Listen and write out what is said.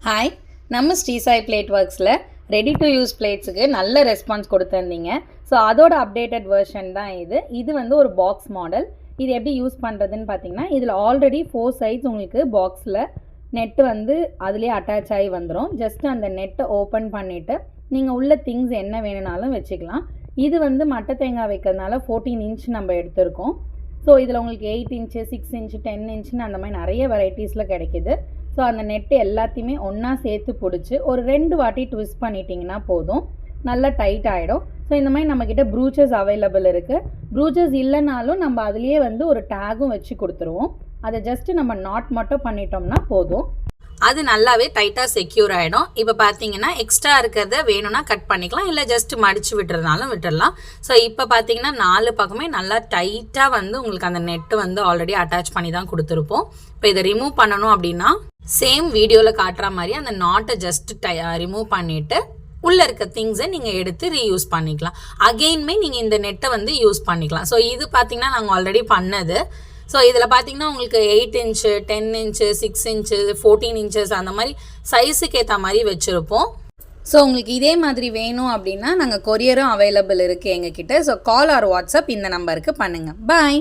Hi, நம்ம Sri Sai plate ஒர்க்ஸில் ready to use பிளேட்ஸுக்கு நல்ல ரெஸ்பான்ஸ் கொடுத்துருந்தீங்க. ஸோ அதோட அப்டேட்டட் வெர்ஷன் தான் இது வந்து ஒரு பாக்ஸ் மாடல். இது எப்படி யூஸ் பண்ணுறதுன்னு பார்த்தீங்கன்னா, இதில் ஆல்ரெடி 4 சைட்ஸ் உங்களுக்கு பாக்ஸில் நெட்டு வந்து அதுலேயே அட்டாச் ஆகி வந்துடும். ஜஸ்ட் அந்த நெட்டை ஓப்பன் பண்ணிவிட்டு நீங்கள் உள்ள திங்ஸ் என்ன வேணுனாலும் வச்சுக்கலாம். இது வந்து மட்டை தேங்காய் வைக்கிறதுனால 14 இன்ச் நம்ம எடுத்திருக்கோம். ஸோ இதில் உங்களுக்கு 8 இன்ச்சு 6 இன்ச்சு 10 இன்ச்சுன்னு அந்த மாதிரி நிறைய வெரைட்டிஸில் கிடைக்கிது. ஸோ அந்த நெட்டு எல்லாத்தையுமே ஒன்றா சேர்த்து பிடிச்சி ஒரு 2 வாட்டி ட்விஸ்ட் பண்ணிட்டீங்கன்னா போதும், நல்லா டைட் ஆகிடும். ஸோ இந்த மாதிரி நம்மக்கிட்ட ப்ரூச்சஸ் அவைலபிள் இருக்குது. ப்ரூச்சஸ் இல்லைனாலும் நம்ம அதுலேயே வந்து ஒரு டேகும் வச்சு கொடுத்துருவோம். அதை ஜஸ்ட்டு நம்ம நாட் மட்டும் பண்ணிட்டோம்னா போதும், அது நல்லாவே டைட்டாக செக்யூர் ஆகிடும். இப்போ பார்த்தீங்கன்னா எக்ஸ்ட்ரா இருக்கிறத வேணும்னா கட் பண்ணிக்கலாம், இல்லை ஜஸ்ட் மடித்து விட்டுறதுனாலும் விட்டுடலாம். ஸோ இப்போ பார்த்தீங்கன்னா 4 பக்கமே நல்லா டைட்டாக வந்து உங்களுக்கு அந்த நெட்டு வந்து ஆல்ரெடி அட்டாச் பண்ணி தான் கொடுத்துருப்போம். இப்போ இதை ரிமூவ் பண்ணணும் அப்படின்னா சேம் வீடியோவில் காட்டுற மாதிரி அந்த நாட்டை ஜஸ்ட் ரிமூவ் பண்ணிவிட்டு உள்ளே இருக்க திங்ஸை நீங்கள் எடுத்து ரீயூஸ் பண்ணிக்கலாம். அகெயின்மே நீங்கள் இந்த நெட்டை வந்து யூஸ் பண்ணிக்கலாம். ஸோ இது பார்த்தீங்கன்னா நாங்கள் ஆல்ரெடி பண்ணது. ஸோ இதில் பார்த்தீங்கன்னா உங்களுக்கு 8 இன்ச்சு 10 இன்ச்சு 6 இன்ச்சு 14 இன்ச்சஸ் அந்த மாதிரி சைஸுக்கு ஏற்ற மாதிரி வச்சுருப்போம். ஸோ உங்களுக்கு இதே மாதிரி வேணும் அப்படின்னா நாங்கள் கொரியரும் அவைலபிள் இருக்குது எங்ககிட்ட. ஸோ கால் ஆர் வாட்ஸ்அப் இந்த நம்பருக்கு பண்ணுங்கள். பாய்.